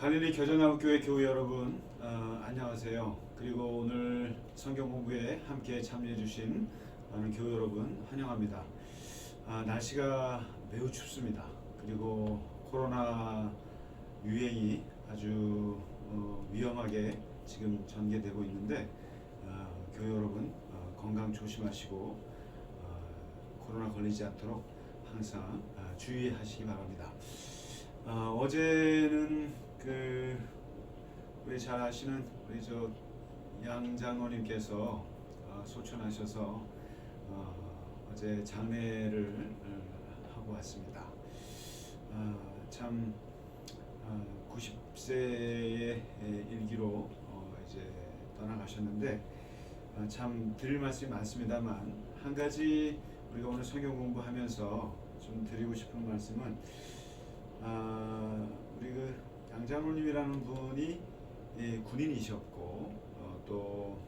갈릴리 겨자나무교회 교우 여러분, 안녕하세요. 그리고 오늘 성경 공부에 함께 참여해 주신 많은 교우 여러분 환영합니다. 날씨가 매우 춥습니다. 그리고 코로나 유행이 아주 위험하게 지금 전개되고 있는데 교우 여러분 건강 조심하시고 코로나 걸리지 않도록 항상 주의하시기 바랍니다. 어제는 우리 잘 아시는 우리 양 장로님께서 소천하셔서 어제 장례를 하고 왔습니다. 참 90세의 일기로 이제 떠나가셨는데 참 드릴 말씀이 많습니다만 한 가지 우리가 오늘 성경 공부하면서 좀 드리고 싶은 말씀은 우리 양장로님이라는 분이 군인이셨고 또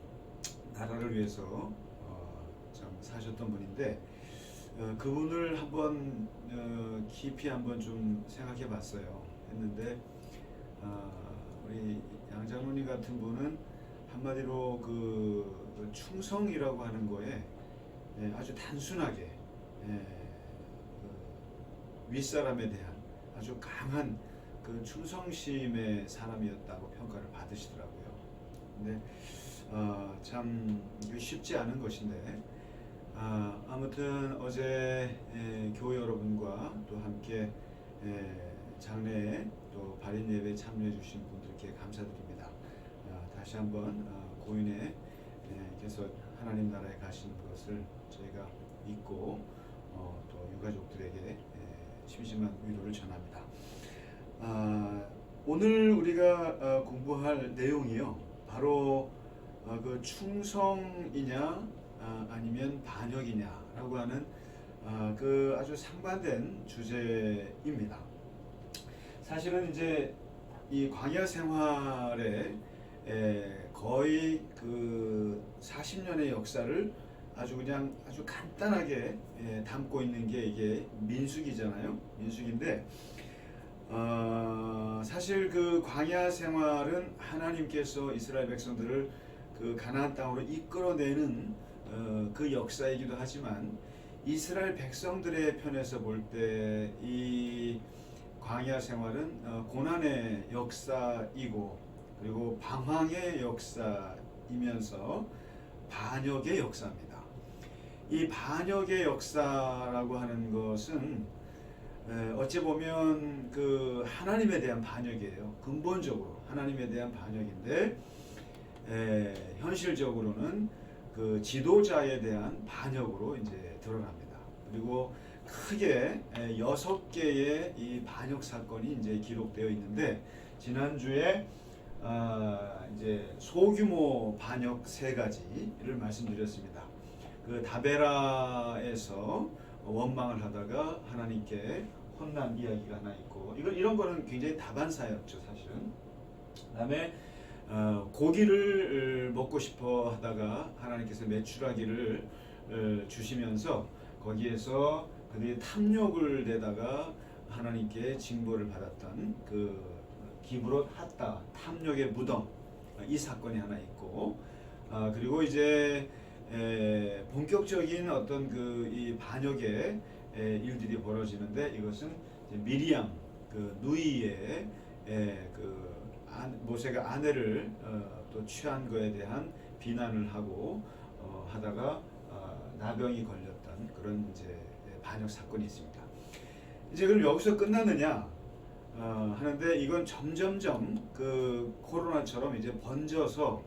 나라를 위해서 참 사셨던 분인데 그분을 한번 깊이 한번 좀 생각해 봤어요. 했는데 우리 양장로님 같은 분은 한마디로 그 충성이라고 하는 거에 아주 단순하게 윗사람에 대한 아주 강한 그 충성심의 사람이었다고 평가를 받으시더라고요. 근데 참 쉽지 않은 것인데 아무튼 어제 교회 여러분과 또 함께 장례에 또 발인 예배에 참여해 주신 분들께 감사드립니다. 다시 한번 고인께서 하나님 나라에 가시는 것을 저희가 믿고 또 유가족들에게 심심한 위로를 전합니다. 오늘 우리가 공부할 내용이요, 바로 그 충성이냐 아니면 반역이냐라고 하는 그 아주 상반된 주제입니다. 사실은 이제 이 광야 생활에 거의 그 40년의 역사를 아주 간단하게 담고 있는 게 이게 민수기잖아요. 민수기인데 사실 그 광야 생활은 하나님께서 이스라엘 백성들을 그 가나안 땅으로 이끌어내는 그 역사이기도 하지만 이스라엘 백성들의 편에서 볼 때 이 광야 생활은 고난의 역사이고 그리고 방황의 역사이면서 반역의 역사입니다. 이 반역의 역사라고 하는 것은 어찌 보면 그 하나님에 대한 반역이에요. 근본적으로 하나님에 대한 반역인데 현실적으로는 그 지도자에 대한 반역으로 이제 드러납니다. 그리고 크게 6개의 이 반역 사건이 이제 기록되어 있는데 지난주에 이제 소규모 반역 3가지를 말씀드렸습니다. 그 다베라에서 원망을 하다가 하나님께 혼난 이야기가 하나 있고 이런 거는 굉장히 다반사였죠, 사실은. 그다음에 고기를 먹고 싶어 하다가 하나님께서 메추라기를 주시면서 거기에서 그들이 탐욕을 내다가 하나님께 징벌을 받았던 그 기브롯 핫다 탐욕의 무덤, 이 사건이 하나 있고 그리고 이제 본격적인 어떤 그 이 반역의 일들이 벌어지는데 이것은 이제 미리암 그 누이의 그 모세가 아내를 또 취한 거에 대한 비난을 하고 하다가 나병이 걸렸던 그런 이제 반역 사건이 있습니다. 이제 그럼 여기서 끝나느냐 하는데 이건 점점점 그 코로나처럼 이제 번져서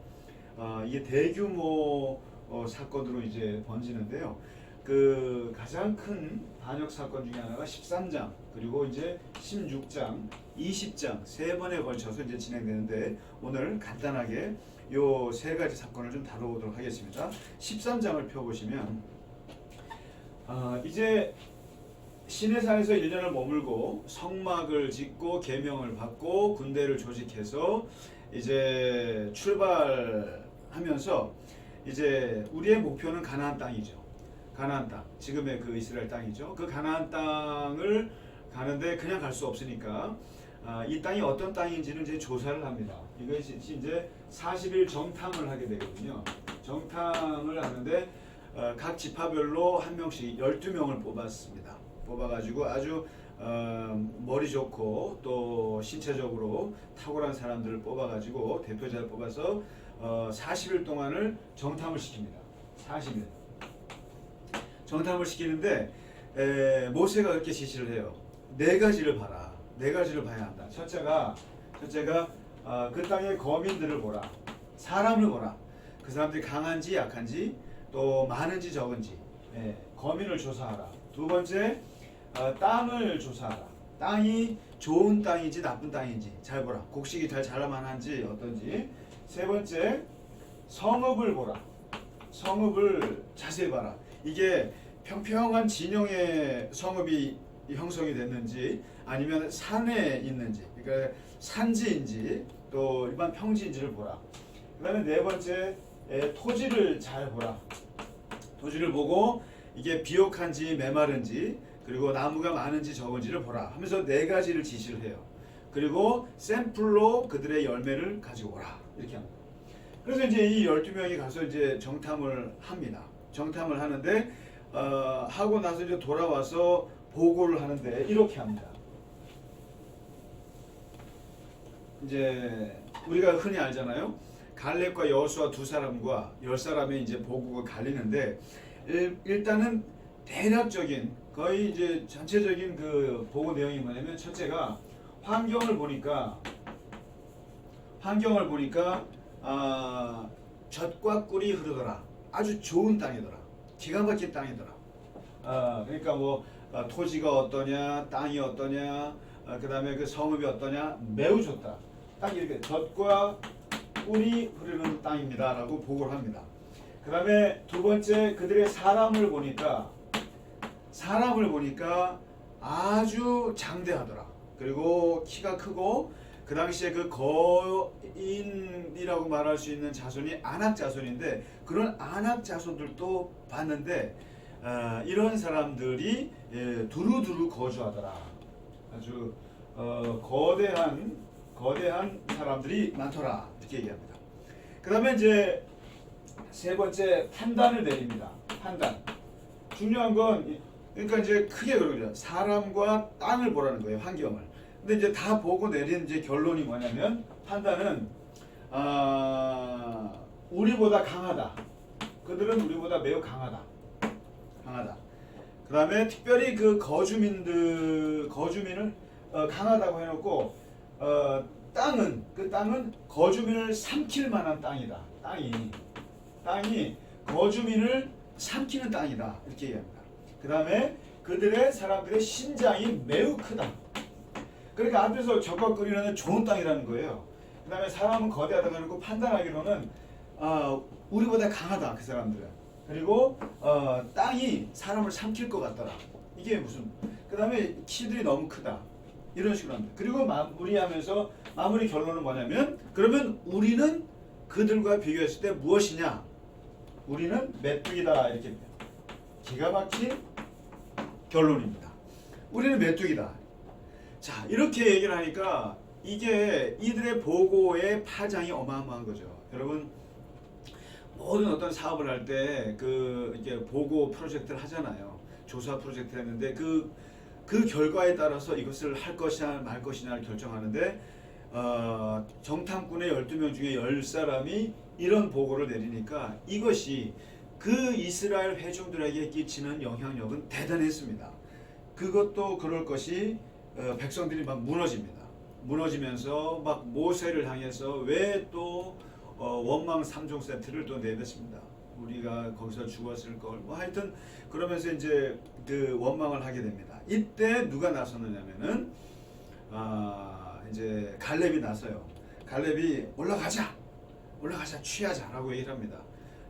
이게 대규모 사건으로 이제 번지는데요. 그 가장 큰 반역 사건 중에 하나가 13장 그리고 이제 16장, 20장 3번에 걸쳐서 이제 진행되는데 오늘 간단하게 요 3가지 사건을 좀 다뤄보도록 하겠습니다. 13장을 펴보시면 이제 시내산에서 1년을 머물고 성막을 짓고 계명을 받고 군대를 조직해서 이제 출발하면서 이제 우리의 목표는 가나안 땅이죠. 가나안 땅, 지금의 그 이스라엘 땅이죠. 그 가나안 땅을 가는데 그냥 갈 수 없으니까 이 땅이 어떤 땅인지는 이제 조사를 합니다. 이것이 이제 40일 정탐을 하게 되거든요. 정탐을 하는데 각 지파별로 한 명씩 12명을 뽑았습니다. 뽑아가지고 아주 머리 좋고 또 신체적으로 탁월한 사람들을 뽑아가지고 대표자를 뽑아서 40일 동안을 정탐을 시킵니다. 40일 정탐을 시키는데 모세가 그렇게 지시를 해요. 네 가지를 봐라. 네 가지를 봐야 한다. 첫째가 그 땅의 거민들을 보라. 사람을 보라. 그 사람들이 강한지 약한지 또 많은지 적은지 거민을 조사하라. 두 번째 땅을 조사하라. 땅이 좋은 땅인지 나쁜 땅인지 잘 보라. 곡식이 잘 자라만한지 어떤지. 세 번째 성읍을 보라. 성읍을 자세히 봐라. 이게 평평한 진영의 성읍이 형성이 됐는지 아니면 산에 있는지, 그러니까 산지인지 또 일반 평지인지를 보라. 그 다음에 네 번째 토지를 잘 보라. 토지를 보고 이게 비옥한지 메마른지 그리고 나무가 많은지 적은지를 보라 하면서 네 가지를 지시를 해요. 그리고 샘플로 그들의 열매를 가지고 오라 이렇게 합니다. 그래서 이제 이 12명이 가서 이제 정탐을 합니다. 정탐을 하는데 하고 나서 이제 돌아와서 보고를 하는데 이렇게 합니다. 이제 우리가 흔히 알잖아요. 갈렙과 여호수아 두 사람과 10사람의 이제 보고가 갈리는데 일단은 대략적인 거의 이제 전체적인 그 보고 내용이 뭐냐면 첫째가 환경을 보니까 젖과 꿀이 흐르더라. 아주 좋은 땅이더라. 기가 막힌 땅이더라. 그러니까 뭐 토지가 어떠냐, 땅이 어떠냐, 그 다음에 그 성읍이 어떠냐, 매우 좋다. 딱 이렇게 젖과 꿀이 흐르는 땅입니다라고 보고를 합니다. 그 다음에 두 번째 그들의 사람을 보니까 아주 장대하더라. 그리고 키가 크고 그 당시에 그 거인이라고 말할 수 있는 자손이 아낙 자손인데 그런 아낙 자손들도 봤는데 이런 사람들이 두루두루 거주하더라. 아주 거대한 사람들이 많더라 이렇게 얘기합니다. 그 다음에 이제 세 번째 판단을 내립니다. 판단. 중요한 건 그러니까 이제 크게 그러죠. 사람과 땅을 보라는 거예요. 환경을. 근데 이제 다 보고 내린 이제 결론이 뭐냐면 판단은 우리보다 강하다. 그들은 우리보다 매우 강하다. 그 다음에 특별히 그 거주민을 강하다고 해놓고 땅은 거주민을 삼킬 만한 땅이다. 땅이 거주민을 삼키는 땅이다. 이렇게 얘기합니다. 그 다음에 그들의 사람들의 신장이 매우 크다. 그러니까 앞에서 젖과 꿀이라는 좋은 땅이라는 거예요. 그 다음에 사람은 거대하다고 해놓고 판단하기로는 우리보다 강하다. 그 사람들은. 그리고 땅이 사람을 삼킬 것 같더라. 이게 무슨 그 다음에 키들이 너무 크다. 이런 식으로 합니다. 그리고 마무리 결론은 뭐냐면 그러면 우리는 그들과 비교했을 때 무엇이냐? 우리는 메뚜기다. 이렇게 기가 막힌 결론입니다. 우리는 메뚜기다. 자, 이렇게 얘기를 하니까 이게 이들의 보고의 파장이 어마어마한 거죠. 여러분 모든 어떤 사업을 할 때 이렇게 보고 프로젝트를 하잖아요. 조사 프로젝트를 했는데 그 결과에 따라서 이것을 할 것이냐 말 것이냐를 결정하는데 정탐꾼의 12명 중에 10사람이 이런 보고를 내리니까 이것이 그 이스라엘 회중들에게 끼치는 영향력은 대단했습니다. 그것도 그럴 것이 백성들이 막 무너집니다. 무너지면서 막 모세를 향해서 왜 또 원망 3종 세트를 또 내뱉습니다. 우리가 거기서 죽었을 걸. 뭐 하여튼 그러면서 이제 그 원망을 하게 됩니다. 이때 누가 나섰느냐면은 이제 갈렙이 나서요. 갈렙이 올라가자 취하자라고 얘기를 합니다.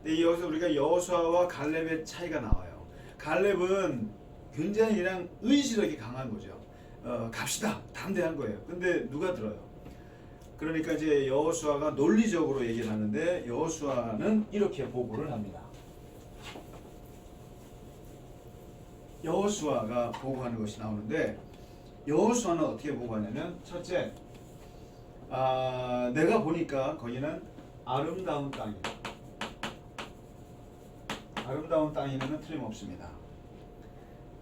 근데 여기서 우리가 여호수아와 갈렙의 차이가 나와요. 갈렙은 굉장히 그냥 의지력이 강한 거죠. 갑시다 담대한 거예요. 근데 누가 들어요? 그러니까 이제 여호수아가 논리적으로 얘기를 하는데 여호수아는 이렇게 보고를 합니다. 여호수아가 보고하는 것이 나오는데 여호수아는 어떻게 보고 하냐면 첫째, 내가 보니까 거기는 아름다운 땅이다. 아름다운 땅이면 틀림없습니다.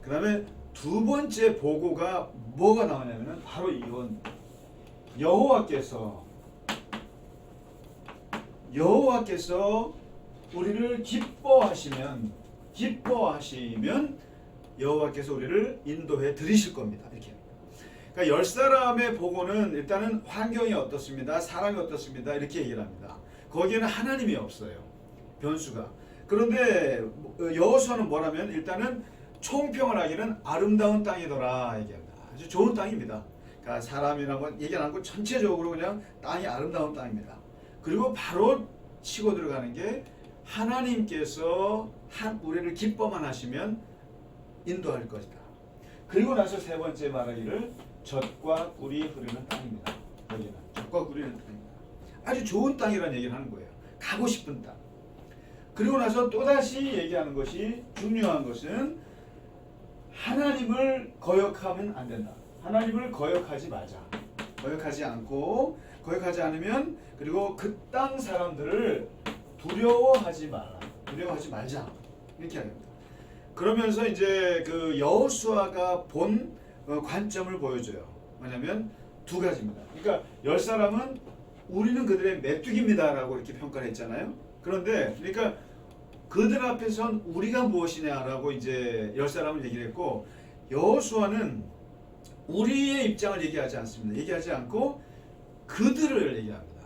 그 다음에 두 번째 보고가 뭐가 나오냐면 바로 이건 여호와께서 우리를 기뻐하시면 여호와께서 우리를 인도해 드리실 겁니다. 이렇게. 그러니까 10사람의 보고는 일단은 환경이 어떻습니다. 사람이 어떻습니다. 이렇게 얘기를 합니다. 거기에는 하나님이 없어요. 변수가. 그런데 여호수아는 뭐라면 일단은 총평을 하기는 아름다운 땅이더라 얘기합니다. 아주 좋은 땅입니다. 그러니까 사람이라고 얘기 안 하고 전체적으로 그냥 땅이 아름다운 땅입니다. 그리고 바로 치고 들어가는 게 하나님께서 우리를 기뻐만 하시면 인도할 것이다. 그리고 나서 세 번째 말하기를 젖과 꿀이 흐르는 땅입니다. 여기는 젖과 꿀이 흐르는 땅입니다. 아주 좋은 땅이라는 얘기를 하는 거예요. 가고 싶은 땅. 그리고 나서 또다시 얘기하는 것이 중요한 것은 하나님을 거역하면 안 된다. 하나님을 거역하지 말자. 거역하지 않으면 그리고 그 땅 사람들을 두려워하지 말자. 이렇게 합니다. 그러면서 이제 그 여호수아가 본 관점을 보여줘요. 뭐냐면 두 가지입니다. 그러니까 10사람은 우리는 그들의 메뚜기입니다라고 이렇게 평가를 했잖아요. 그런데 그러니까 그들 앞에선 우리가 무엇이냐라고 이제 10사람을 얘기를 했고 여호수아는 우리의 입장을 얘기하지 않습니다. 얘기하지 않고 그들을 얘기합니다.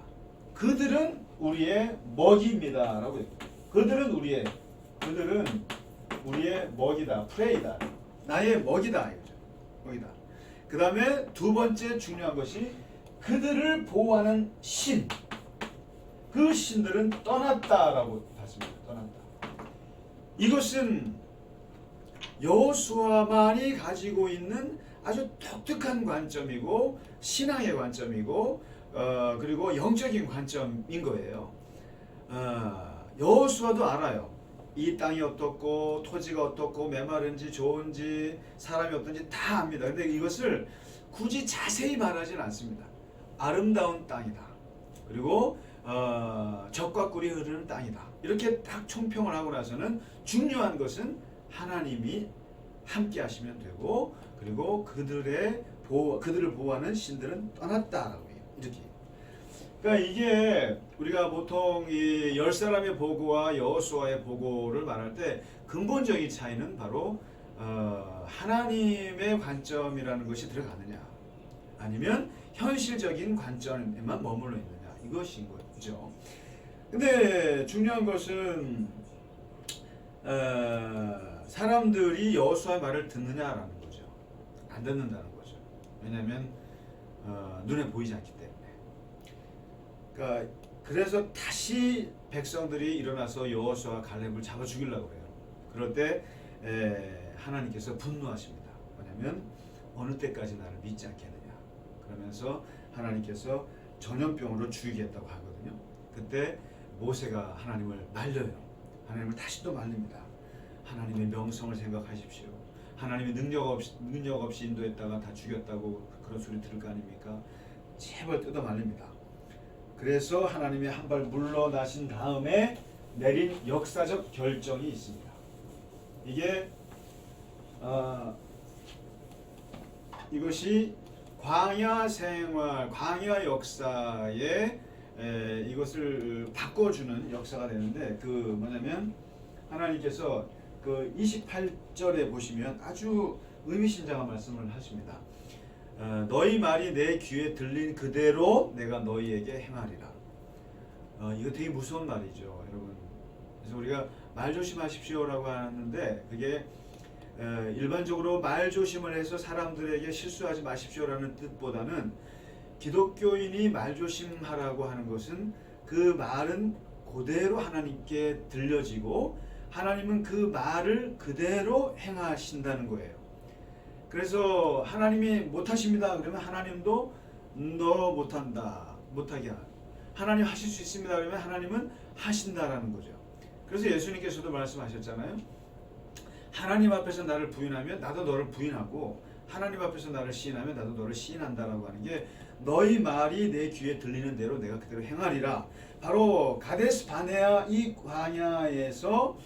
그들은 우리의 먹이입니다라고 해요. 그들은 우리의 먹이다, 프레이다, 나의 먹이다 이거죠. 먹이다. 그 다음에 두 번째 중요한 것이 그들을 보호하는 신. 그 신들은 떠났다라고 봤습니다. 떠났다. 이것은 여호수아만이 가지고 있는 아주 독특한 관점이고 신앙의 관점이고 그리고 영적인 관점인 거예요. 여호수아도 알아요. 이 땅이 어떻고 토지가 어떻고 메마른지 좋은지 사람이 어떤지 다 압니다. 근데 이것을 굳이 자세히 말하지는 않습니다. 아름다운 땅이다. 그리고 젖과 꿀이 흐르는 땅이다. 이렇게 딱 총평을 하고 나서는 중요한 것은 하나님이 함께 하시면 되고 그리고 그들을 보호하는 신들은 떠났다라고 해요. 이렇게. 그러니까 이게 우리가 보통 이 10사람의 보고와 여호수아의 보고를 말할 때 근본적인 차이는 바로 하나님의 관점이라는 것이 들어가느냐 아니면 현실적인 관점에만 머물러 있느냐 이것인 거죠. 근데 중요한 것은 사람들이 여호수아의 말을 듣느냐라는 거죠. 안 듣는다는 거죠. 왜냐하면 눈에 보이지 않기 때문에. 그러니까 그래서 다시 백성들이 일어나서 여호수아와 갈렙을 잡아 죽이려고 해요. 그럴 때 하나님께서 분노하십니다. 뭐냐면 어느 때까지 나를 믿지 않겠느냐. 그러면서 하나님께서 전염병으로 죽이겠다고 하거든요. 그때 모세가 하나님을 말려요. 하나님을 다시 또 말립니다. 하나님의 명성을 생각하십시오. 하나님이 능력 없이 인도했다가 다 죽였다고 그런 소리 들을 거 아닙니까? 제발 뜯어 말립니다. 그래서 하나님이 한 발 물러나신 다음에 내린 역사적 결정이 있습니다. 이게 이것이 광야 생활, 광야 역사에 이것을 바꿔주는 역사가 되는데 그 뭐냐면 하나님께서 그 28절에 보시면 아주 의미심장한 말씀을 하십니다. 너희 말이 내 귀에 들린 그대로 내가 너희에게 행하리라. 이거 되게 무서운 말이죠, 여러분. 그래서 우리가 말 조심하십시오라고 하는데 그게 일반적으로 말 조심을 해서 사람들에게 실수하지 마십시오라는 뜻보다는 기독교인이 말 조심하라고 하는 것은 그 말은 그대로 하나님께 들려지고 하나님은 그 말을 그대로 행하신다는 거예요. 그래서 하나님이 못하십니다. 그러면 하나님도 너 못한다. 못하게 하라. 하나님 하실 수 있습니다. 그러면 하나님은 하신다라는 거죠. 그래서 예수님께서도 말씀하셨잖아요. 하나님 앞에서 나를 부인하면 나도 너를 부인하고 하나님 앞에서 나를 시인하면 나도 너를 시인한다라고 하는 게 너희 말이 내 귀에 들리는 대로 내가 그대로 행하리라. 바로 가데스 바네아 이 광야에서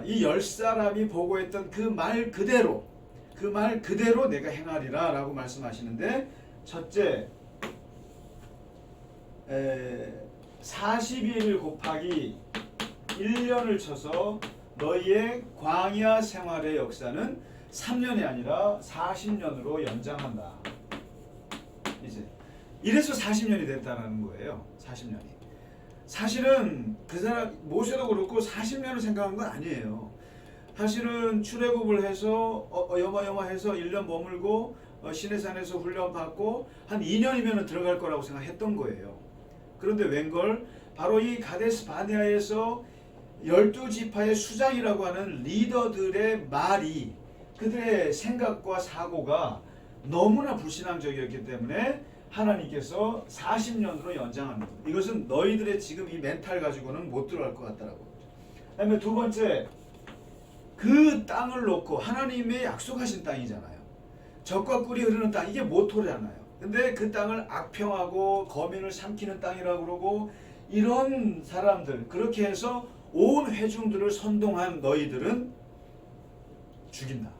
이 10사람이 보고했던 그 말 그대로 내가 행하리라 라고 말씀하시는데, 첫째 40일 곱하기 1년을 쳐서 너희의 광야 생활의 역사는 3년이 아니라 40년으로 연장한다. 이제 이래서 40년이 됐다는 거예요. 40년이. 사실은 그 사람 모세도 그렇고 40년을 생각한 건 아니에요. 사실은 출애굽을 해서 여마여마해서 1년 머물고 시내산에서 훈련 받고 한 2년이면 들어갈 거라고 생각했던 거예요. 그런데 웬걸 바로 이 가데스 바네아에서 12지파의 수장이라고 하는 리더들의 말이, 그들의 생각과 사고가 너무나 불신앙적이었기 때문에 하나님께서 40년으로 연장하는 겁니다. 이것은 너희들의 지금 이 멘탈 가지고는 못 들어갈 것 같다라고. 그다음에 두 번째, 그 땅을 놓고, 하나님의 약속하신 땅이잖아요. 젖과 꿀이 흐르는 땅, 이게 모토잖아요. 근데 그 땅을 악평하고 거민을 삼키는 땅이라고 그러고, 이런 사람들, 그렇게 해서 온 회중들을 선동한 너희들은 죽인다.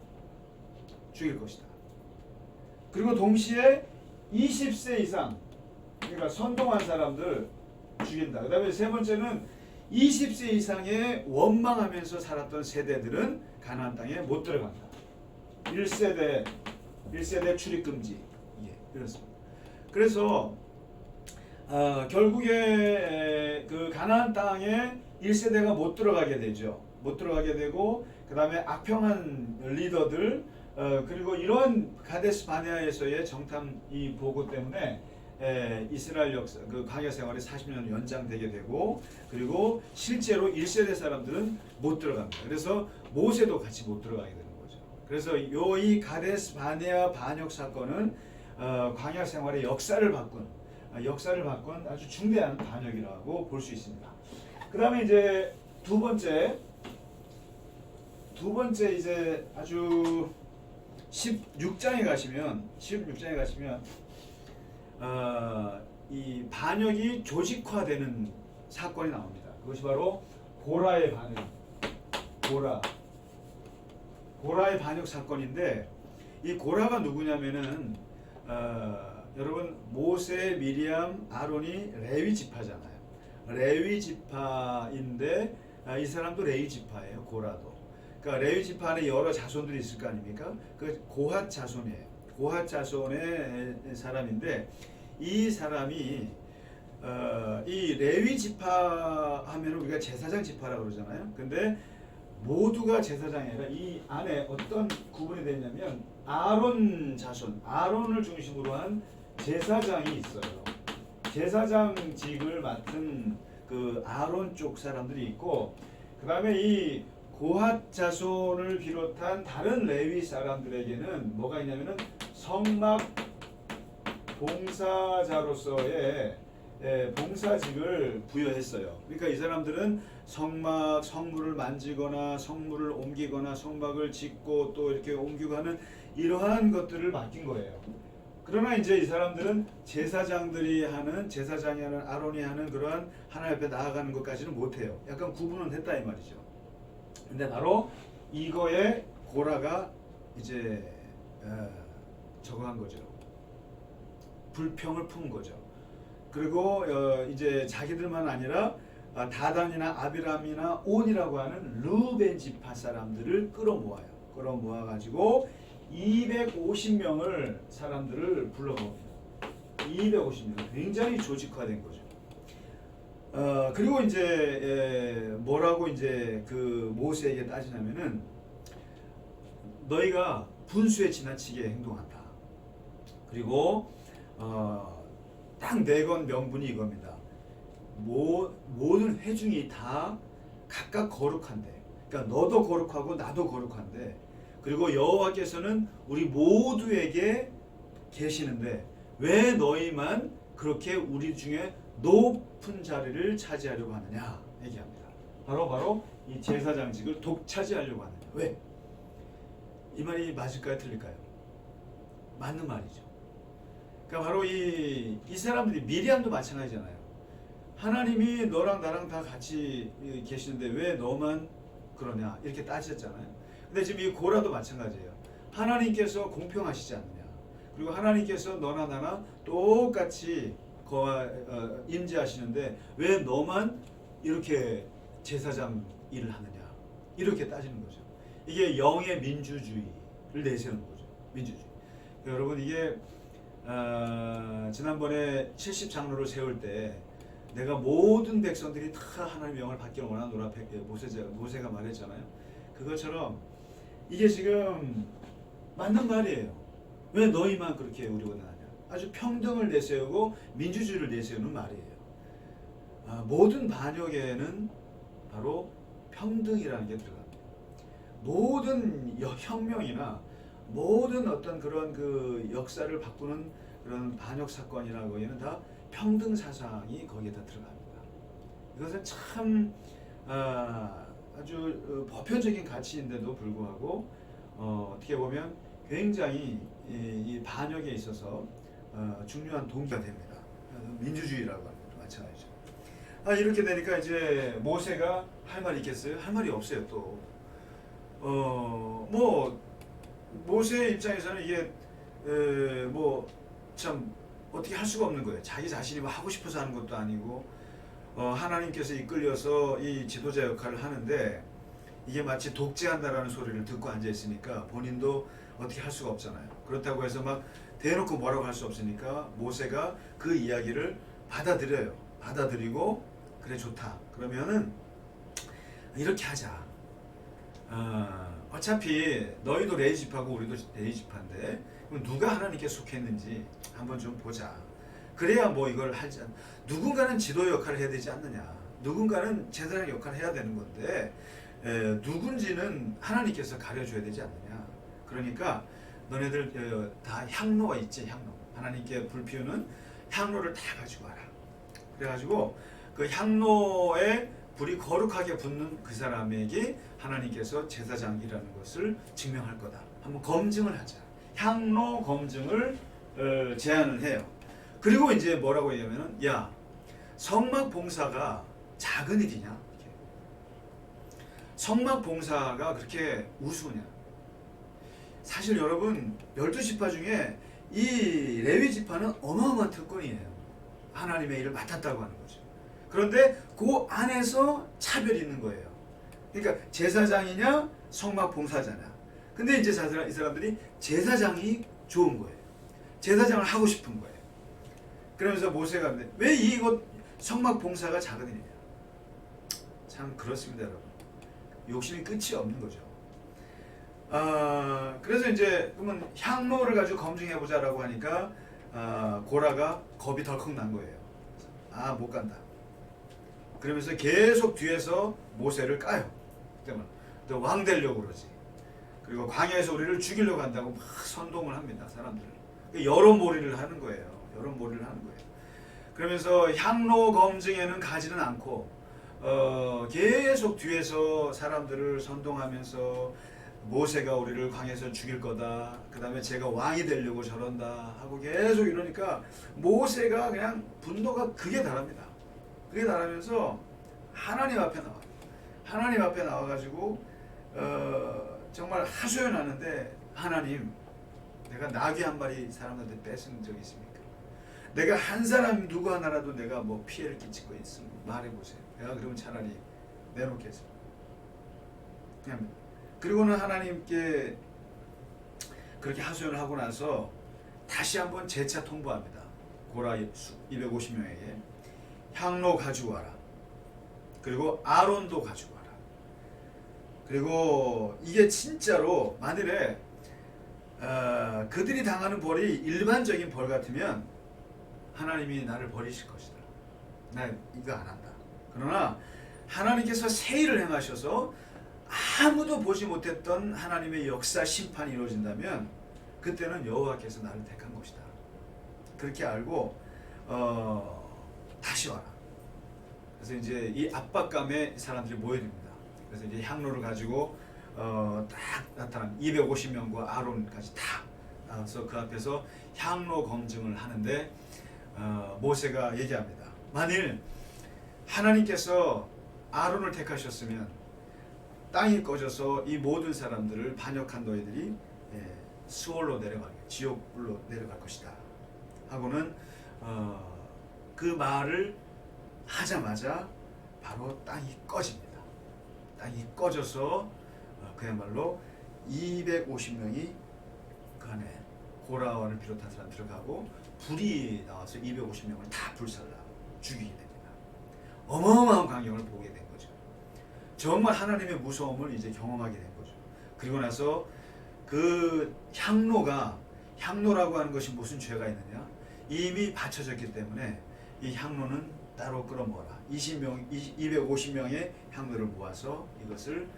죽일 것이다. 그리고 동시에 20세 이상, 그러니까 선동한 사람들 죽인다. 그 다음에 세 번째는 20세 이상의 원망하면서 살았던 세대들은 가나안 땅에 못 들어간다. 1세대 출입금지. 예, 그렇습니다. 그래서 결국에 그 가나안 땅에 1세대가 못 들어가게 되죠. 못 들어가게 되고, 그 다음에 악평한 리더들, 그리고 이런 가데스 바네아에서의 정탐 이 보고 때문에 이스라엘 역사, 그 광야 생활이 40년 연장되게 되고, 그리고 실제로 1세대 사람들은 못 들어갑니다. 그래서 모세도 같이 못 들어가게 되는 거죠. 그래서 이 가데스 바네아 반역 사건은 광야 생활의 역사를 바꾼 아주 중대한 반역이라고 볼 수 있습니다. 그 다음에 이제 두 번째 이제 아주 16장에 가시면 이 반역이 조직화되는 사건이 나옵니다. 그것이 바로 고라의 반역, 고라의 반역 사건인데, 이 고라가 누구냐면은 여러분, 모세, 미리암, 아론이 레위 지파잖아요. 레위 지파인데 이 사람도 레위 지파예요. 고라도. 그러니까 레위 지파 안에 여러 자손들이 있을 거 아닙니까? 그 고핫 자손이에요. 고핫 자손의 사람인데, 이 사람이 이 레위 지파 하면 우리가 제사장 지파라고 그러잖아요. 근데 모두가 제사장이 아니라 이 안에 어떤 구분이 되냐면 아론 자손, 아론을 중심으로 한 제사장이 있어요. 제사장직을 맡은 그 아론 쪽 사람들이 있고, 그 다음에 이 고핫 자손을 비롯한 다른 레위 사람들에게는 뭐가 있냐면은 성막 봉사자로서의 봉사직을 부여했어요. 그러니까 이 사람들은 성물을 만지거나 성물을 옮기거나 성막을 짓고 또 이렇게 옮기고 하는 이러한 것들을 맡긴 거예요. 그러나 이제 이 사람들은 제사장이 하는 아론이 하는 그러한 하나님 앞에 나아가는 것까지는 못해요. 약간 구분은 했다 이 말이죠. 근데 바로 이거에 고라가 이제 저거 한 거죠. 불평을 푼 거죠. 그리고 이제 자기들만 아니라 다단이나 아비람이나 온이라고 하는 르벤 지파 사람들을 끌어모아요. 끌어모아가지고 250명을 사람들을 불러봅니다. 250명. 굉장히 조직화된 거죠. 그리고 이제 뭐라고 이제 그 모세에게 따지냐면은, 너희가 분수에 지나치게 행동한다. 그리고 딱 네 건 명분이 이겁니다. 모든 회중이 다 각각 거룩한데, 그러니까 너도 거룩하고 나도 거룩한데, 그리고 여호와께서는 우리 모두에게 계시는데 왜 너희만 그렇게 우리 중에 높은 자리를 차지하려고 하느냐 얘기합니다. 바로 이 제사장직을 독차지하려고 하느냐. 왜? 이 말이 맞을까요? 틀릴까요? 맞는 말이죠. 그러니까 바로 이 사람들이 미리암도 마찬가지잖아요. 하나님이 너랑 나랑 다 같이 계시는데 왜 너만 그러냐 이렇게 따지셨잖아요. 근데 지금 이 고라도 마찬가지예요. 하나님께서 공평하시지 않느냐. 그리고 하나님께서 너나 나나 똑같이 임재하시는데 왜 너만 이렇게 제사장 일을 하느냐 이렇게 따지는 거죠. 이게 영의 민주주의를 내세우는 거죠. 민주주의. 여러분 이게 지난번에 70장로를 세울 때 내가 모든 백성들이 다 하나님의 영을 받기를 원하노라 모세가 말했잖아요. 그것처럼 이게 지금 맞는 말이에요. 왜 너희만 그렇게 우리 원하냐. 아주 평등을 내세우고 민주주의를 내세우는 말이에요. 모든 반역에는 바로 평등이라는 게 들어갑니다. 모든 혁명이나 모든 어떤 그런 그 역사를 바꾸는 그런 반역 사건이라고 하는 다 평등 사상이 거기에 다 들어갑니다. 이것은 참 아주 보편적인 가치인데도 불구하고 어떻게 보면 굉장히 이 반역에 있어서 중요한 동기가 됩니다. 민주주의라고 하는 것도 마찬가지죠. 이렇게 되니까 이제 모세가 할 말이 있겠어요? 할 말이 없어요. 또 뭐 모세의 입장에서는 이게 뭐 참 어떻게 할 수가 없는 거예요. 자기 자신이 뭐 하고 싶어서 하는 것도 아니고 하나님께서 이끌려서 이 지도자 역할을 하는데 이게 마치 독재한다라는 소리를 듣고 앉아 있으니까 본인도 어떻게 할 수가 없잖아요. 그렇다고 해서 막 대놓고 뭐라고 할 수 없으니까 모세가 그 이야기를 받아들여요. 받아들이고 그래 좋다. 그러면은 이렇게 하자. 어차피 너희도 레위 지파고 우리도 레위 지파인데 누가 하나님께 속했는지 한번 좀 보자. 그래야 뭐 이걸 하지 않. 누군가는 지도 역할을 해야 되지 않느냐. 누군가는 제사장 역할을 해야 되는 건데 누군지는 하나님께서 가려줘야 되지 않느냐. 그러니까 너네들 다 향로가 있지. 향로. 하나님께 불 피우는 향로를 다 가지고 와라. 그래가지고 그 향로에 불이 거룩하게 붙는 그 사람에게 하나님께서 제사장이라는 것을 증명할 거다. 한번 검증을 하자. 향로 검증을 제안을 해요. 그리고 이제 뭐라고 얘기하면은 야 성막 봉사가 작은 일이냐? 성막 봉사가 그렇게 우스우냐? 사실 여러분 12지파 중에 이 레위 지파는 어마어마한 특권이에요. 하나님의 일을 맡았다고 하는 거죠. 그런데 그 안에서 차별이 있는 거예요. 그러니까 제사장이냐 성막 봉사자냐. 근데 이제 이 사람들이 제사장이 좋은 거예요. 제사장을 하고 싶은 거예요. 그러면서 모세가 왜 이것 성막 봉사가 작은 일이냐. 참 그렇습니다 여러분. 욕심이 끝이 없는 거죠. 그래서 이제 그러면 향로를 가지고 검증해보자라고 하니까 고라가 겁이 덜컥 난 거예요. 못 간다. 그러면서 계속 뒤에서 모세를 까요. 또 왕 되려고 그러지. 그리고 광야에서 우리를 죽이려고 한다고 막 선동을 합니다. 사람들. 여론몰이를 하는 거예요. 여론몰이를 하는 거예요. 그러면서 향로 검증에는 가지는 않고 계속 뒤에서 사람들을 선동하면서 모세가 우리를 광야에서 죽일 거다. 그 다음에 제가 왕이 되려고 저런다 하고 계속 이러니까 모세가 그냥 분노가 극에 달합니다. 그게 달하면서 하나님 앞에 나와. 하나님 앞에 나와가지고 정말 하소연하는데 하나님, 내가 나귀 한 마리 사람한테 뺏은 적이 있습니까? 내가 한 사람 누구 하나라도 내가 뭐 피해를 끼치고 있으면 말해보세요. 내가 그러면 차라리 내놓겠습니다. 그냥 그리고는 하나님께 그렇게 하소연을 하고 나서 다시 한번 재차 통보합니다. 고라 250명에게 향로 가지고 와라. 그리고 아론도 가지고 와라. 그리고 이게 진짜로 만일에 그들이 당하는 벌이 일반적인 벌 같으면 하나님이 나를 버리실 것이다. 나 이거 안 한다. 그러나 하나님께서 새 일을 행하셔서 아무도 보지 못했던 하나님의 역사 심판이 이루어진다면 그때는 여호와께서 나를 택한 것이다. 그렇게 알고 다시 와라. 그래서 이제 이 압박감에 사람들이 모여듭니다. 그래서 이제 향로를 가지고 딱 나타난 250명과 아론까지 다 그래서 그 앞에서 향로 검증을 하는데 모세가 얘기합니다. 만일 하나님께서 아론을 택하셨으면 땅이 꺼져서 이 모든 사람들을 반역한 너희들이 수월로 내려갈, 지옥불로 내려갈 것이다 하고는 그 말을 하자마자 바로 땅이 꺼집니다. 땅이 꺼져서 그야말로 250명이 그 안에 고라와를 비롯한 사람 들어가고 불이 나와서 250명을 다 불살라 죽이게 됩니다. 어마어마한 광경을 보게 된 거죠. 정말 하나님의 무서움을 이제 경험하게 된 거죠. 그리고 나서 그 향로라고 하는 것이 무슨 죄가 있느냐? 이미 바쳐졌기 때문에 이 향로는 따로 끌어모아라. 250명의 향로를 모아서 이것을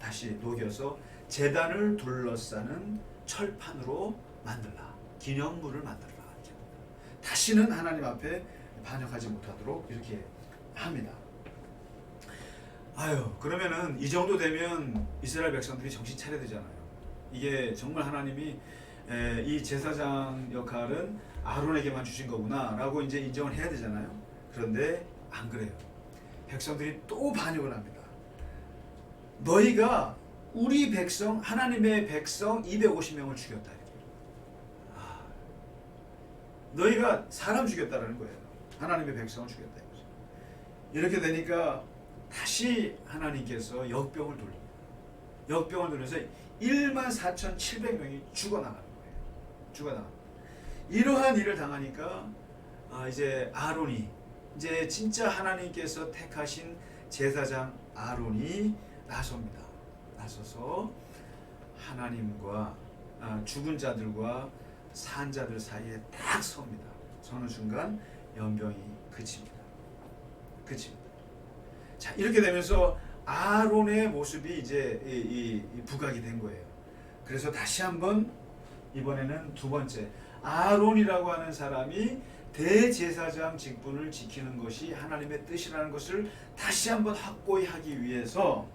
다시 녹여서 제단을 둘러싸는 철판으로 만들라. 기념물을 만들라. 다시는 하나님 앞에 반역하지 못하도록 이렇게 합니다. 그러면은 이 정도 되면 이스라엘 백성들이 정신 차려야 되잖아요. 이게 정말 하나님이 이 제사장 역할은 아론에게만 주신 거구나 라고 이제 인정을 해야 되잖아요. 그런데 안 그래요. 백성들이 또 반역을 합니다. 너희가 우리 백성, 하나님의 백성 250명을 죽였다. 너희가 사람 죽였다라는 거예요. 하나님의 백성을 죽였다 이거죠. 이렇게 되니까 다시 하나님께서 역병을 돌립니다. 역병을 돌려서 14,700명이 죽어나가는 거예요. 죽어나가는 거예요. 이러한 일을 당하니까 이제 아론이, 이제 진짜 하나님께서 택하신 제사장 아론이 나섭니다. 나서서 하나님과 죽은 자들과 산 자들 사이에 딱 섭니다. 서는 순간 연병이 그칩니다. 자, 이렇게 되면서 아론의 모습이 이제 이 부각이 된 거예요. 그래서 다시 한번 이번에는 두 번째, 아론이라고 하는 사람이 대제사장 직분을 지키는 것이 하나님의 뜻이라는 것을 다시 한번 확고히 하기 위해서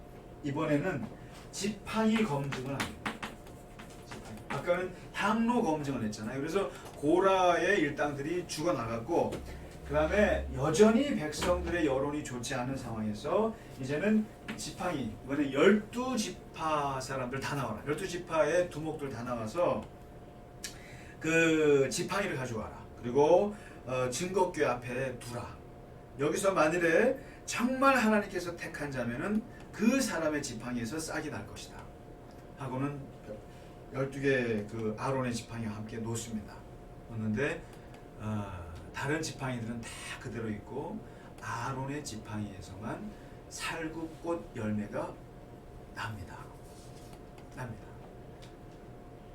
이번에는 지팡이 검증을 합니다. 아까는 향로 검증을 했잖아요. 그래서 고라의 일당들이 죽어나갔고, 그 다음에 여전히 백성들의 여론이 좋지 않은 상황에서 이제는 지팡이, 이번에 12지파 사람들 다 나와라. 12지파의 두목들 다 나와서 그 지팡이를 가져와라. 그리고 증거궤 앞에 두라. 여기서 만일에 정말 하나님께서 택한 자면은 그 사람의 지팡이에서 싹이 날 것이다 하고는 12개 그 아론의 지팡이와 함께 놓습니다. 놓는데 다른 지팡이들은 다 그대로 있고 아론의 지팡이에서만 살구꽃 열매가 납니다.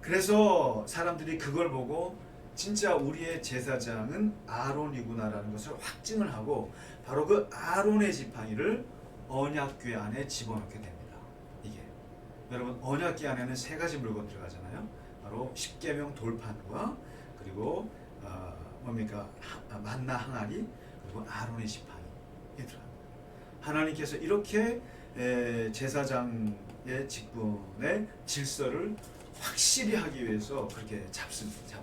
그래서 사람들이 그걸 보고 진짜 우리의 제사장은 아론이구나라는 것을 확증을 하고 바로 그 아론의 지팡이를 언약궤 안에 집어넣게 됩니다. 이게 여러분, 언약궤 안에는 세 가지 물건 들어가잖아요. 바로 십계명 돌판과 그리고 뭡니까? 만나 항아리, 그리고 아론의 지팡이 들어갑니다. 하나님께서 이렇게 제사장의 직분의 질서를 확실히 하기 위해서 그렇게 잡았습니다.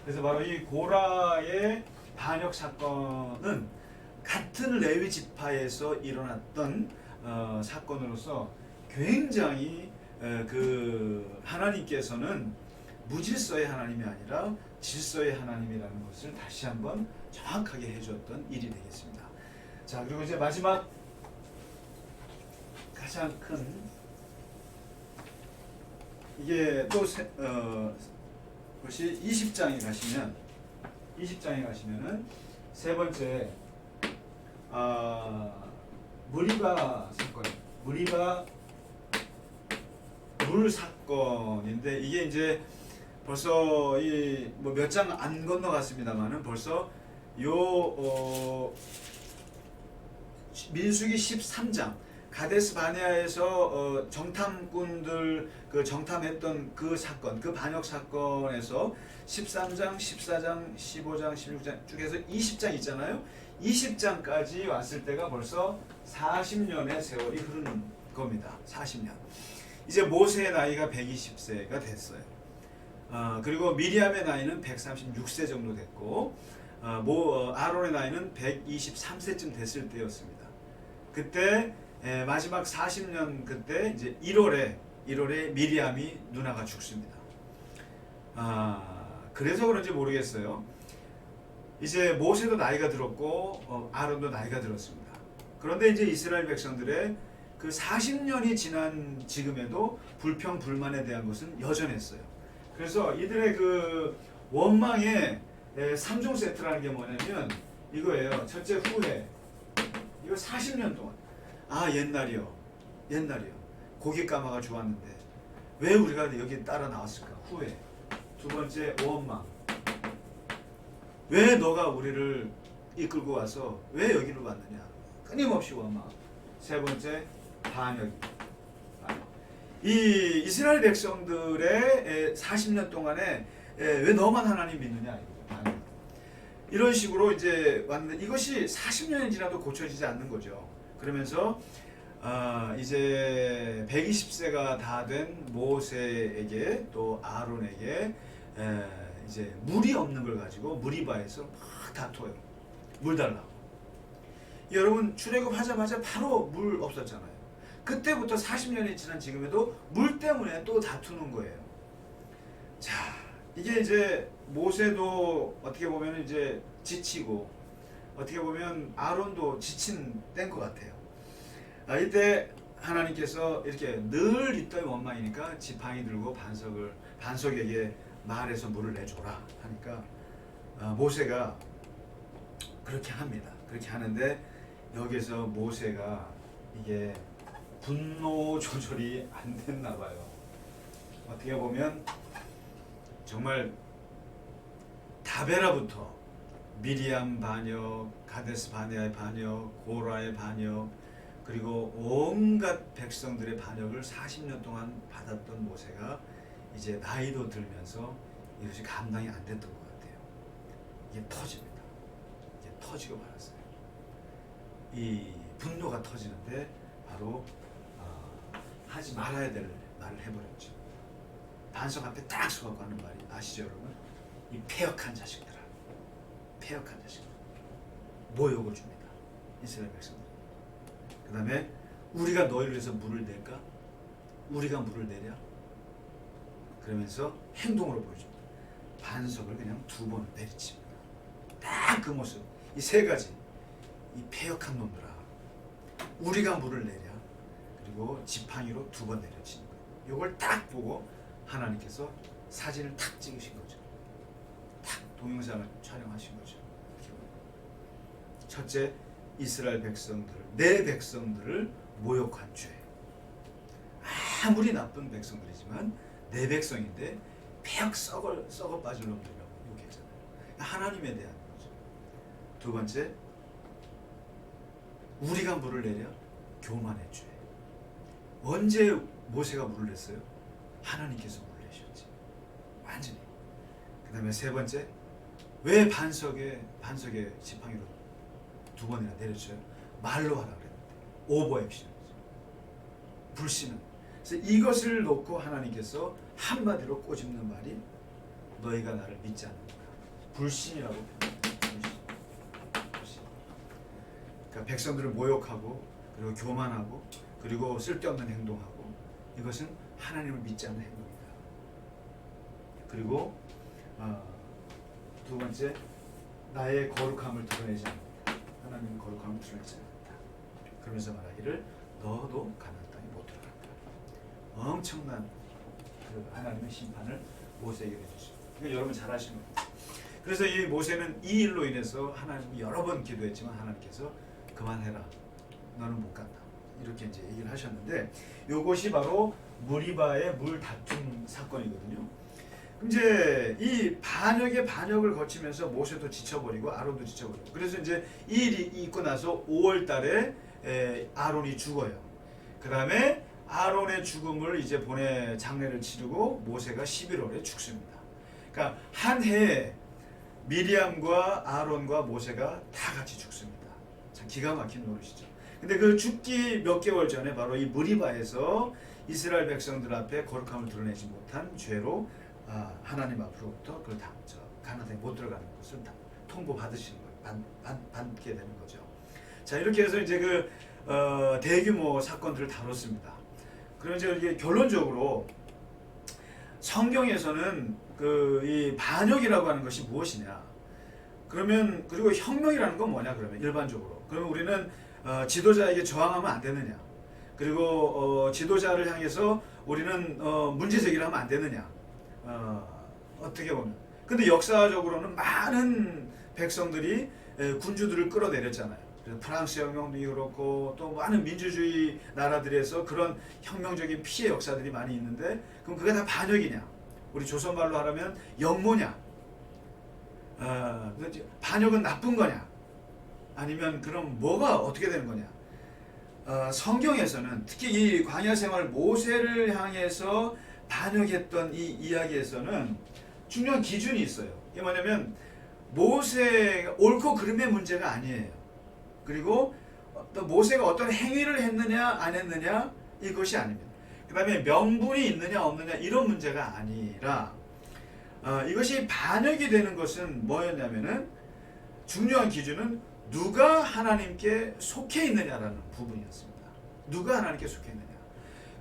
그래서 바로 이 고라의 반역 사건은 같은 레위 지파에서 일어났던 사건으로서 굉장히 그 하나님께서는 무질서의 하나님이 아니라 질서의 하나님이라는 것을 다시 한번 정확하게 해주었던 일이 되겠습니다. 자, 그리고 이제 마지막 가장 큰, 이게 또 것이 20장에 가시면은 세 번째 무리바 사건, 무리바 물 사건인데, 이게 이제 벌써 이 뭐 몇 장 안 건너갔습니다만은 벌써 요 민수기 13장 가데스 바네아에서 정탐꾼들 그 정탐했던 그 사건, 그 반역 사건에서 13장, 14장, 15장, 16장 쭉해서 20장 있잖아요. 20장까지 왔을 때가 벌써 40년의 세월이 흐르는 겁니다. 40년. 이제 모세의 나이가 120세가 됐어요. 그리고 미리암의 나이는 136세 정도 됐고 아론의 나이는 123세쯤 됐을 때였습니다. 그때 마지막 40년 그때 이제 1월에 미리암이 누나가 죽습니다. 그래서 그런지 모르겠어요. 이제 모세도 나이가 들었고 아론도 나이가 들었습니다. 그런데 이제 이스라엘 백성들의 그 40년이 지난 지금에도 불평 불만에 대한 것은 여전했어요. 그래서 이들의 그 원망의 3종 세트라는 게 뭐냐면 이거예요. 첫째, 후회. 이거 40년 동안 옛날이요. 고기 까마가 좋았는데 왜 우리가 여기 따라 나왔을까? 후회. 두 번째, 원망. 왜 너가 우리를 이끌고 와서 왜 여기로 왔느냐? 끊임없이 원망. 세 번째, 반역. 이 이스라엘 백성들의 40년 동안에 왜 너만 하나님 믿느냐? 이런 식으로 이제 왔는데 이것이 40년이 지나도 고쳐지지 않는 거죠. 그러면서 이제 120세가 다 된 모세에게 또 아론에게 이제 물이 없는 걸 가지고 무리바에서 막 다퉈요. 물 달라고. 여러분 출애굽 하자마자 바로 물 없었잖아요. 그때부터 40년이 지난 지금에도 물 때문에 또 다투는 거예요. 자, 이게 이제 모세도 어떻게 보면 이제 지치고 어떻게 보면 아론도 지친 때인 것 같아요. 이때 하나님께서 이렇게 늘 있던 원망이니까 지팡이 들고 반석에게 말해서 물을 내줘라 하니까 모세가 그렇게 합니다. 그렇게 하는데 여기서 모세가 이게 분노 조절이 안 됐나 봐요. 어떻게 보면 정말 다베라부터 미리암 반역, 가데스 바네아의 반역, 고라의 반역, 그리고 온갖 백성들의 반역을 40년 동안 받았던 모세가 이제 나이도 들면서 이것이 감당이 안 됐던 것 같아요. 이게 터집니다. 이게 터지고 말았어요. 이 분노가 터지는데 바로 하지 말아야 될 말을 해버렸죠. 반석 앞에 딱 서갖고 하는 말이 아시죠 여러분? 이 패역한 자식들아. 패역한 자식들. 모욕을 줍니다. 이스라엘 백성들. 그 다음에 우리가 너희를 위해서 물을 낼까? 우리가 물을 내랴? 그러면서 행동으로 보여줍니다. 반석을 그냥 2번 내리칩니다. 딱 그 모습. 이 3가지. 이 패역한 놈들아. 우리가 물을 내랴? 그리고 지팡이로 2번 내려치는 거예요. 이걸 딱 보고 하나님께서 사진을 탁 찍으신 거죠. 탁 동영상을 촬영하신 거죠. 첫째, 이스라엘 백성들, 내 백성들을 모욕한 죄. 아무리 나쁜 백성들이지만 내 백성인데 폐역 썩어 빠질 놈들이라고 욕했잖아요. 하나님에 대한 거죠. 두 번째, 우리가 물을 내려 교만의 죄. 언제 모세가 물을 냈어요? 하나님께서 물을 내셨지. 완전히. 그 다음에 세 번째, 왜 반석에 지팡이로 2번이나 내려쳐요? 말로 하라 그랬는데 오버 액션이죠. 불신은. 그래서 이것을 놓고 하나님께서 한마디로 꼬집는 말이 너희가 나를 믿지 않는다. 불신이라고 표현합니다. 불신. 그러니까 백성들을 모욕하고 그리고 교만하고 그리고 쓸데없는 행동하고 이것은 하나님을 믿지 않는 행동이다. 그리고 두 번째, 나의 거룩함을 드러내지 않는다. 하나님의 거룩함을 드러내지 않는다. 그러면서 말하기를 너도 가나안 땅에 못 들어간다. 엄청난 그 하나님의 심판을 모세에게 내주죠. 이거 여러분 잘 아시는 겁니다. 그래서 이 모세는 이 일로 인해서 하나님 여러 번 기도했지만 하나님께서 그만해라. 너는 못 간다. 이렇게 이제 얘기를 하셨는데 이것이 바로 무리바의 물 다툼 사건이거든요. 이제 이 반역을 거치면서 모세도 지쳐버리고 아론도 지쳐버리고 그래서 이제 이 일이 있고 나서 5월 달에 아론이 죽어요. 그 다음에 아론의 죽음을 이제 장례를 치르고 모세가 11월에 죽습니다. 그러니까 한 해에 미리암과 아론과 모세가 다 같이 죽습니다. 참 기가 막힌 노릇이죠. 근데 그 죽기 몇 개월 전에 바로 이 무리바에서 이스라엘 백성들 앞에 거룩함을 드러내지 못한 죄로 하나님 앞으로부터 그 가나안에 못 들어가는 것을 다 통보 받으시는 거예요. 받게 되는 거죠. 자, 이렇게 해서 이제 대규모 사건들을 다뤘습니다. 그럼 이제 결론적으로 성경에서는 이 반역이라고 하는 것이 무엇이냐? 그리고 혁명이라는 건 뭐냐? 그러면 일반적으로. 그러면 우리는 지도자에게 저항하면 안 되느냐? 그리고 지도자를 향해서 우리는 문제 제기를 하면 안 되느냐? 어떻게 보면. 근데 역사적으로는 많은 백성들이 군주들을 끌어내렸잖아요. 그래서 프랑스 혁명도 그렇고 또 많은 민주주의 나라들에서 그런 혁명적인 피해 역사들이 많이 있는데, 그럼 그게 다 반역이냐? 우리 조선말로 하라면 역모냐? 반역은 나쁜 거냐? 아니면 그럼 뭐가 어떻게 되는 거냐? 성경에서는 특히 이 광야 생활 모세를 향해서 반역했던 이 이야기에서는 중요한 기준이 있어요. 이게 뭐냐면 모세가 옳고 그름의 문제가 아니에요. 그리고 또 모세가 어떤 행위를 했느냐 안 했느냐 이것이 아닙니다. 그 다음에 명분이 있느냐 없느냐 이런 문제가 아니라 이것이 반역이 되는 것은 뭐였냐면은 중요한 기준은 누가 하나님께 속해 있느냐라는 부분이었습니다. 누가 하나님께 속해 있느냐.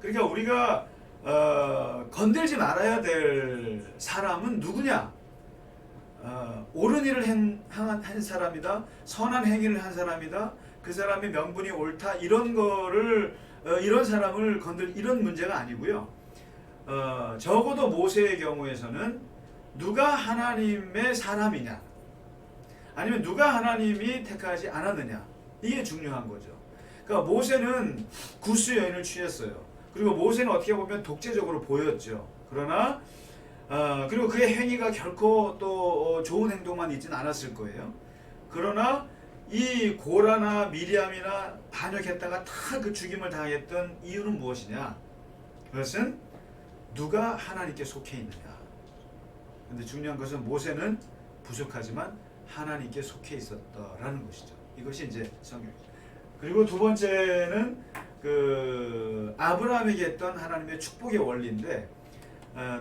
그러니까 우리가 건들지 말아야 될 사람은 누구냐? 옳은 일을 한 사람이다. 선한 행위를 한 사람이다. 그 사람의 명분이 옳다. 이런 사람을 이런 문제가 아니고요. 적어도 모세의 경우에서는 누가 하나님의 사람이냐, 아니면 누가 하나님이 택하지 않았느냐, 이게 중요한 거죠. 그러니까 모세는 구스 여인을 취했어요. 그리고 모세는 어떻게 보면 독재적으로 보였죠. 그러나 그리고 그의 행위가 결코 또 좋은 행동만 있지는 않았을 거예요. 그러나 이 고라나 미리암이나 반역했다가 다 그 죽임을 당했던 이유는 무엇이냐? 그것은 누가 하나님께 속해 있느냐. 근데 중요한 것은 모세는 부족하지만 하나님께 속해 있었다라는 것이죠. 이것이 이제 성경이죠. 그리고 두 번째는 아브라함에게 했던 하나님의 축복의 원리인데,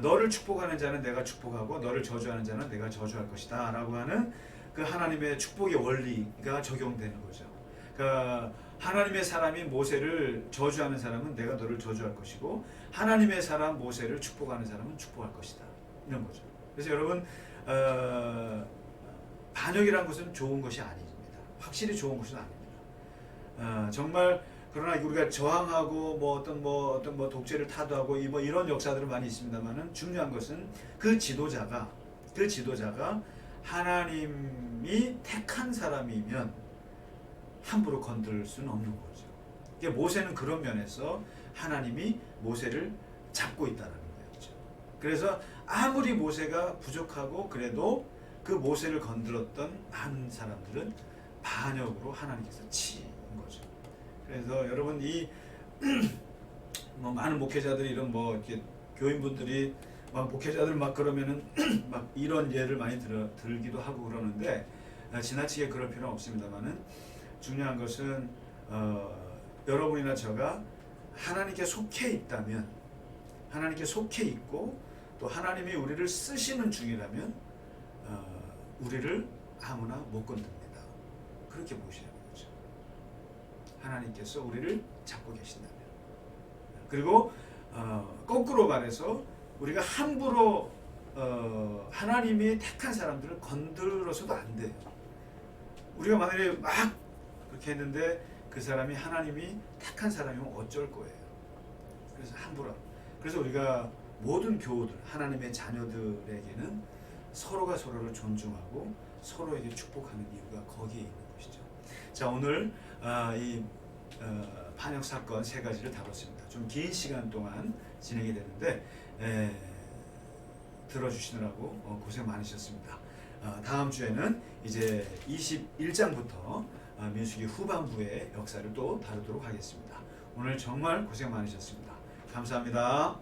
너를 축복하는 자는 내가 축복하고 너를 저주하는 자는 내가 저주할 것이다 라고 하는 그 하나님의 축복의 원리가 적용되는 거죠. 그러니까 하나님의 사람이 모세를 저주하는 사람은 내가 너를 저주할 것이고, 하나님의 사람 모세를 축복하는 사람은 축복할 것이다, 이런 거죠. 그래서 여러분, 반역이라는 것은 좋은 것이 아닙니다. 확실히 좋은 것은 아닙니다. 정말 그러나 우리가 저항하고 어떤 독재를 타도하고 이런 역사들은 많이 있습니다만은, 중요한 것은 그 지도자가 하나님이 택한 사람이면 함부로 건들 수는 없는 거죠. 그러니까 모세는 그런 면에서 하나님이 모세를 잡고 있다는 거였죠. 그래서 아무리 모세가 부족하고 그래도 그 모세를 건드렸던 많은 사람들은 반역으로 하나님께서 치인 거죠. 그래서 여러분, 많은 목회자들이 이렇게 교인분들이 목회자들 그러면은 이런 예를 많이 들기도 하고 그러는데, 지나치게 그럴 필요는 없습니다만은, 중요한 것은 여러분이나 저가 하나님께 속해 있다면, 하나님께 속해 있고 또 하나님이 우리를 쓰시는 중이라면 우리를 아무나 못 건듭니다. 그렇게 보셔야 되죠. 하나님께서 우리를 잡고 계신다면. 그리고 거꾸로 말해서 우리가 함부로 하나님이 택한 사람들을 건드려서도 안 돼요. 우리가 만약에 막 그렇게 했는데 그 사람이 하나님이 택한 사람이면 어쩔 거예요. 그래서 함부로. 그래서 우리가 모든 교우들, 하나님의 자녀들에게는 서로가 서로를 존중하고 서로에게 축복하는 이유가 거기에 있는 것이죠. 자, 오늘 이 반역 사건 3가지를 다뤘습니다. 좀 긴 시간 동안 진행이 되는데 들어주시느라고 고생 많으셨습니다. 다음 주에는 이제 21장부터 민수기 후반부의 역사를 또 다루도록 하겠습니다. 오늘 정말 고생 많으셨습니다. 감사합니다.